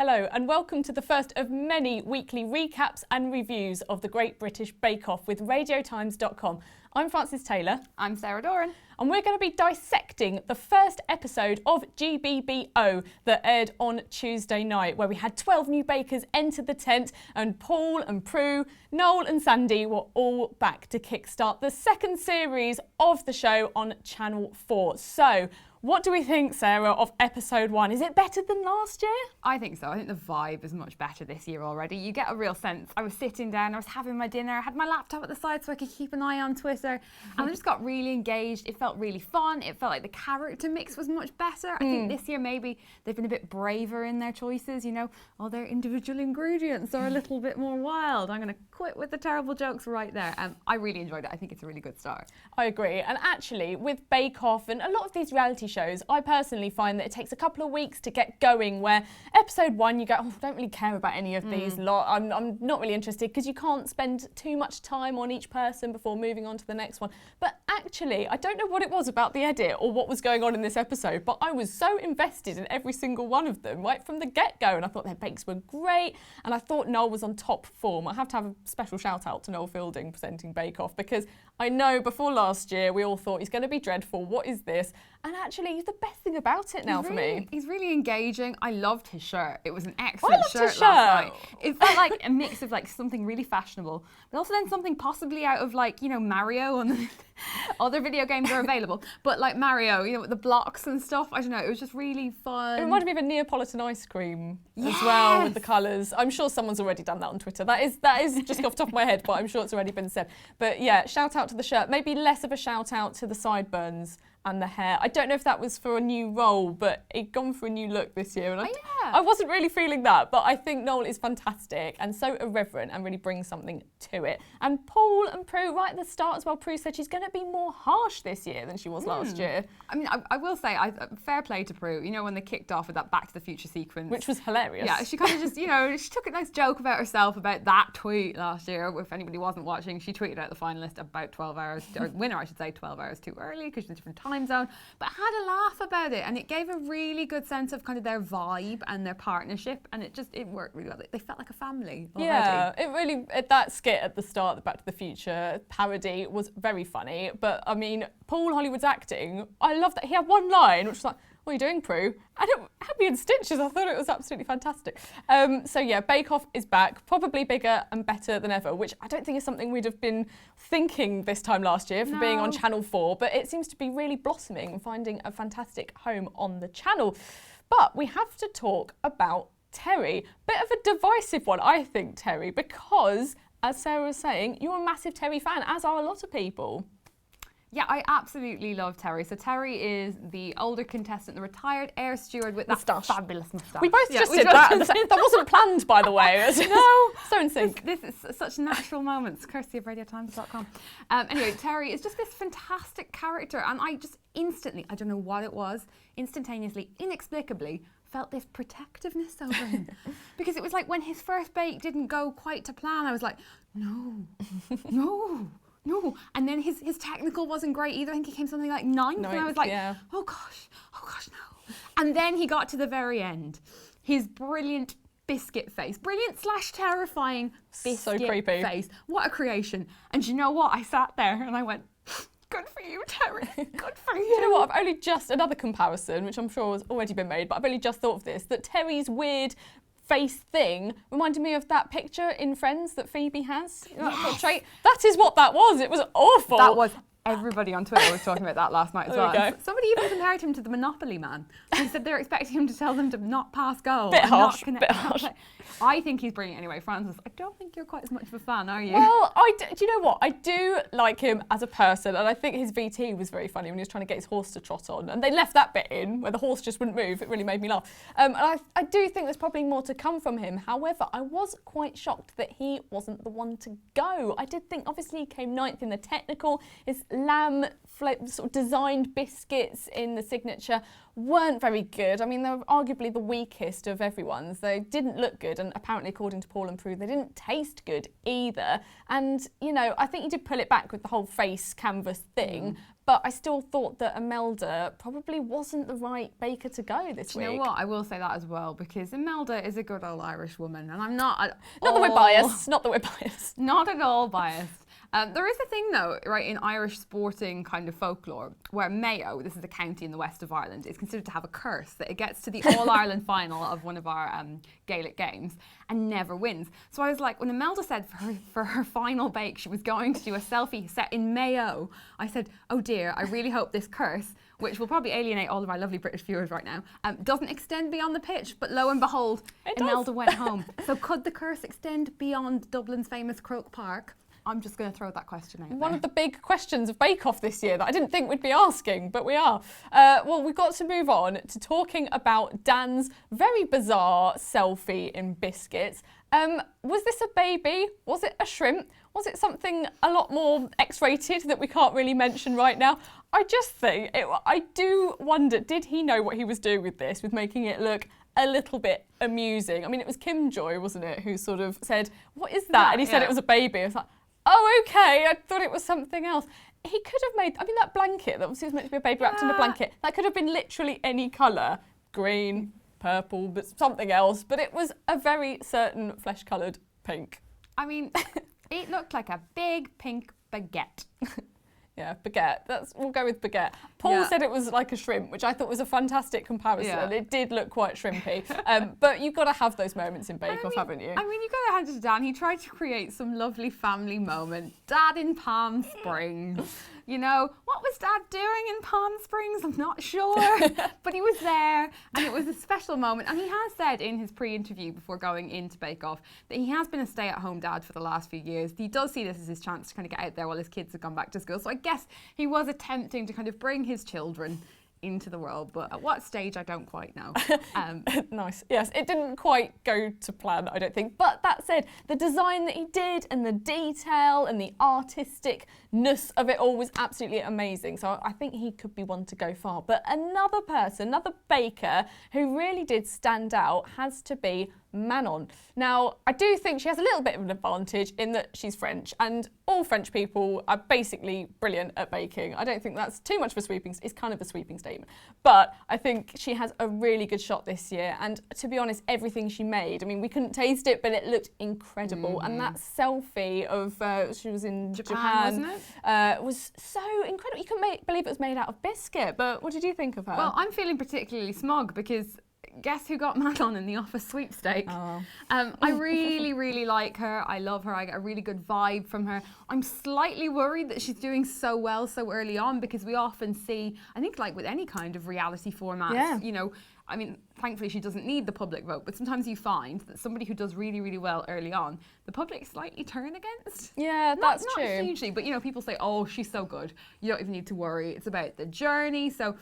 Hello and welcome to the first of many weekly recaps and reviews of the Great British Bake Off with radiotimes.com. I'm Frances Taylor. I'm Sarah Doran. And we're going to be dissecting the first episode of GBBO that aired on Tuesday night, where we had 12 new bakers enter the tent and Paul and Prue, Noel and Sandy were all back to kickstart the second series of the show on Channel 4. So, what do we think, Sarah, of episode 1? Is it better than last year? I think so. I think the vibe is much better this year already. You get a real sense. I was sitting down, I was having my dinner, I had my laptop at the side so I could keep an eye on Twitter, and I just got really engaged. It felt really fun. It felt like the character mix was much better. I think this year maybe they've been a bit braver in their choices, you know. All their individual ingredients are a little bit more wild. I'm going to quit with the terrible jokes right there. I really enjoyed it. I think it's a really good start. I agree. And actually, with Bake Off and a lot of these reality shows, I personally find that it takes a couple of weeks to get going, where episode 1 you go, oh, I don't really care about any of these lot. I'm not really interested, because you can't spend too much time on each person before moving on to the next one. But actually, I don't know what it was about the edit or what was going on in this episode, but I was so invested in every single one of them right from the get-go, and I thought their bakes were great, and I thought Noel was on top form. I have to have a special shout out to Noel Fielding presenting Bake Off, because I know before last year we all thought he's going to be dreadful, what is this? And actually, he's the best thing about it now for me. He's really engaging. I loved his shirt. It was an excellent shirt last night. It felt like a mix of like something really fashionable, but also then something possibly out of like, you know, Mario, and other video games are available. But like Mario, you know, with the blocks and stuff. I don't know. It was just really fun. It reminded me of a Neapolitan ice cream as well, with the colours. I'm sure someone's already done that on Twitter. That is just off the top of my head, but I'm sure it's already been said. But yeah, shout out to the shirt. Maybe less of a shout out to the sideburns and the hair. I don't know if that was for a new role, but he'd gone for a new look this year, and I wasn't really feeling that, but I think Noel is fantastic and so irreverent and really brings something to it. And Paul and Prue, right at the start as well, Prue said she's going to be more harsh this year than she was last year. I mean, I will say, fair play to Prue, you know, when they kicked off with that Back to the Future sequence. Which was hilarious. Yeah, she kind of just, you know, she took a nice joke about herself about that tweet last year. If anybody wasn't watching, she tweeted out the finalist about 12 hours, or winner I should say, 12 hours too early, because she's in a different time zone, but had a laugh about it, and it gave a really good sense of kind of their vibe and their partnership, and it worked really well. They felt like a family already. Yeah, it really, that skit at the start, the Back to the Future parody, was very funny, but I mean, Paul Hollywood's acting, I love that. He had one line which was like, what are you doing, Prue? And it had me in stitches. I thought it was absolutely fantastic. So yeah, Bake Off is back, probably bigger and better than ever, which I don't think is something we'd have been thinking this time last year for being on Channel 4, but it seems to be really blossoming and finding a fantastic home on the channel. But we have to talk about Terry. Bit of a divisive one, I think, Terry, because, as Sarah was saying, you're a massive Terry fan, as are a lot of people. Yeah, I absolutely love Terry. So Terry is the older contestant, the retired air steward with that fabulous moustache. We both just did that. That wasn't planned, by the way. No. So in sync. This is such natural moments, courtesy of radiotimes.com. Anyway, Terry is just this fantastic character, and I just instantly, I don't know what it was, instantaneously, inexplicably, felt this protectiveness over him. Because it was like when his first bake didn't go quite to plan, I was like, no. And then his technical wasn't great either. I think he came something like ninth, and I was like, oh gosh, no. And then he got to the very end. His brilliant biscuit face, brilliant / terrifying biscuit face. What a creation. And you know what? I sat there and I went, good for you, Terry. Good for you. You know what? I've only just, another comparison, which I'm sure has already been made, but I've only just thought of this, that Terry's weird face thing reminded me of that picture in Friends that Phoebe has. You know, that portrait? That is what that was. It was awful. That was. Everybody on Twitter was talking about that last night as well. There we go. Somebody even compared him to the Monopoly man. They said they're expecting him to tell them to not pass go. Bit harsh. I think he's brilliant anyway. Frances, I don't think you're quite as much of a fan, are you? Well, do you know what? I do like him as a person, and I think his VT was very funny when he was trying to get his horse to trot on, and they left that bit in where the horse just wouldn't move. It really made me laugh. And I do think there's probably more to come from him. However, I was quite shocked that he wasn't the one to go. I did think, obviously, he came 9th in the technical. His lamb sort of designed biscuits in the signature weren't very good. I mean, they were arguably the weakest of everyone's. They didn't look good, and apparently, according to Paul and Prue, they didn't taste good either. And, you know, I think he did pull it back with the whole face canvas thing, but I still thought that Imelda probably wasn't the right baker to go this week. You know what? I will say that as well, because Imelda is a good old Irish woman, and I'm not at Not that we're biased. Not that we're biased. Not at all biased. There is a thing, though, right, in Irish sporting kind of folklore, where Mayo, this is a county in the west of Ireland, is considered to have a curse that it gets to the All-Ireland final of one of our Gaelic games and never wins. So I was like, when Imelda said for her final bake she was going to do a selfie set in Mayo, I said, oh dear, I really hope this curse, which will probably alienate all of our lovely British viewers right now, doesn't extend beyond the pitch. But lo and behold, Imelda went home. So could the curse extend beyond Dublin's famous Croke Park? I'm just going to throw that question out there. One of the big questions of Bake Off this year that I didn't think we'd be asking, but we are. Well, we've got to move on to talking about Dan's very bizarre selfie in biscuits. Was this a baby? Was it a shrimp? Was it something a lot more X-rated that we can't really mention right now? I just think, I do wonder, did he know what he was doing with this, with making it look a little bit amusing? I mean, it was Kim Joy, wasn't it, who sort of said, what is that? And he said it was a baby. I was like, oh, okay, I thought it was something else. He could have made, I mean, that blanket, that obviously was meant to be a baby wrapped in a blanket, that could have been literally any colour, green, purple, but something else, but it was a very certain flesh-coloured pink. I mean, it looked like a big pink baguette. Yeah, baguette. We'll go with baguette. Paul said it was like a shrimp, which I thought was a fantastic comparison. Yeah. It did look quite shrimpy. But you've got to have those moments in Bake Off, haven't you? I mean, you've got to hand it to Dan. He tried to create some lovely family moment. Dad in Palm Springs. You know, what was Dad doing in Palm Springs? I'm not sure. But he was there, and it was a special moment. And he has said in his pre-interview before going into Bake Off that he has been a stay-at-home dad for the last few years. He does see this as his chance to kind of get out there while his kids have gone back to school. So I guess he was attempting to kind of bring his children into the world, but at what stage I don't quite know. Nice. Yes, it didn't quite go to plan, I don't think. But that said, the design that he did and the detail and the artisticness of it all was absolutely amazing. So I think he could be one to go far. But another person, another baker who really did stand out has to be Manon. Now, I do think she has a little bit of an advantage in that she's French, and all French people are basically brilliant at baking. I don't think that's too much of a sweeping, it's kind of a sweeping statement. But I think she has a really good shot this year, and to be honest, everything she made, I mean, we couldn't taste it, but it looked incredible. And that selfie of, she was in Japan, wasn't it? Was so incredible. You couldn't believe it was made out of biscuit, but what did you think of her? Well, I'm feeling particularly smug because guess who got Manon in the office sweepstake? Oh. I really, really like her. I love her. I get a really good vibe from her. I'm slightly worried that she's doing so well so early on, because we often see, I think like with any kind of reality format, you know, I mean, thankfully she doesn't need the public vote, but sometimes you find that somebody who does really, really well early on, the public slightly turn against. Yeah, that's not true. Not hugely, but you know, people say, oh, she's so good. You don't even need to worry. It's about the journey. So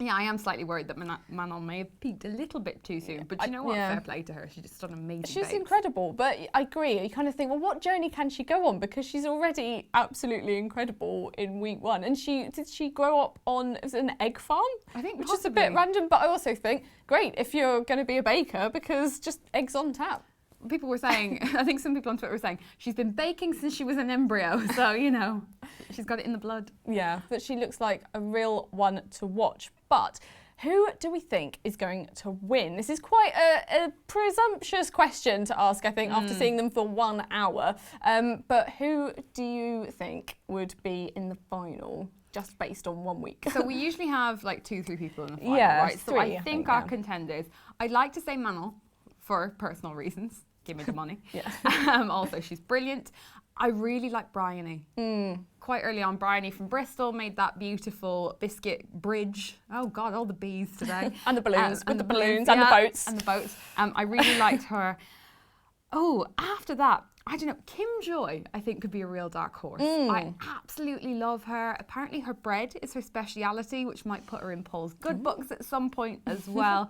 yeah, I am slightly worried that Manon may have peaked a little bit too soon. But you know what? Fair play to her. She just done amazing. She's bakes. incredible. But I agree. You kind of think, well, what journey can she go on? Because she's already absolutely incredible in week one. And did she grow up on an egg farm? I think which possibly. is a bit random. But I also think, great if you're going to be a baker, because just eggs on tap. People were saying, I think some people on Twitter were saying, she's been baking since she was an embryo. So, you know, she's got it in the blood. Yeah, but she looks like a real one to watch. But who do we think is going to win? This is quite a presumptuous question to ask, I think, after seeing them for 1 hour. But who do you think would be in the final, just based on 1 week? So we usually have like 2-3 people in the final, Yeah, right? So three, I think our contenders, I'd like to say Manon for personal reasons. Give me the money. Also, she's brilliant. I really like Bryony. Quite early on, Bryony from Bristol made that beautiful biscuit bridge. Oh God, all the bees today. And the balloons, with the balloons and the boats. And the boats. I really liked her. Oh, after that, I don't know, Kim Joy, I think, could be a real dark horse. I absolutely love her. Apparently her bread is her speciality, which might put her in Paul's good books at some point as well.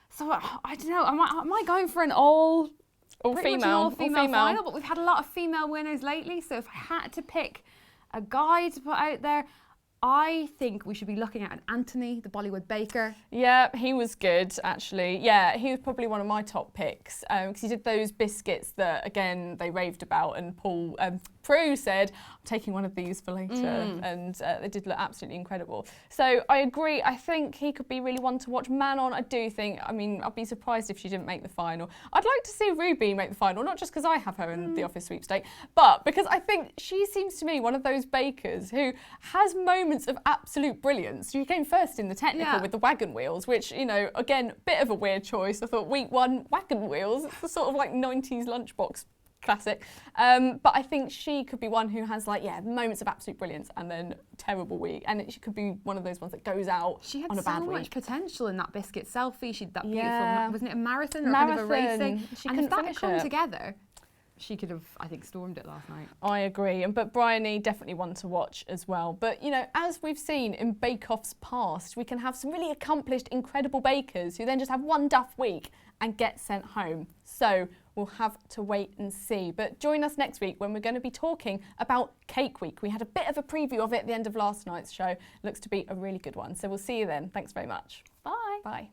So I don't know, am I going for an all-female final? But we've had a lot of female winners lately, so if I had to pick a guy to put out there, I think we should be looking at an Anthony, the Bollywood baker. Yeah, he was good, actually. Yeah, he was probably one of my top picks because he did those biscuits that, again, they raved about, and Prue said, I'm taking one of these for later, and they did look absolutely incredible. So I agree. I think he could be really one to watch. Manon, I do think, I mean, I'd be surprised if she didn't make the final. I'd like to see Ruby make the final, not just because I have her in the office sweepstake, but because I think she seems to me one of those bakers who has moments of absolute brilliance. She came first in the technical with the wagon wheels, which, you know, again, bit of a weird choice. I thought week 1, wagon wheels, it's the sort of like 90s lunchbox classic. But I think she could be one who has like, moments of absolute brilliance and then terrible week. And she could be one of those ones that goes out on a bad week. She had so much potential in that biscuit selfie. She did that beautiful, wasn't it a marathon or kind of a racing? And if that had come together, she could have, I think, stormed it last night. I agree. But Bryony, definitely one to watch as well. But, you know, as we've seen in Bake Off's past, we can have some really accomplished, incredible bakers who then just have one duff week and get sent home. So we'll have to wait and see. But join us next week when we're going to be talking about Cake Week. We had a bit of a preview of it at the end of last night's show. Looks to be a really good one. So we'll see you then. Thanks very much. Bye. Bye.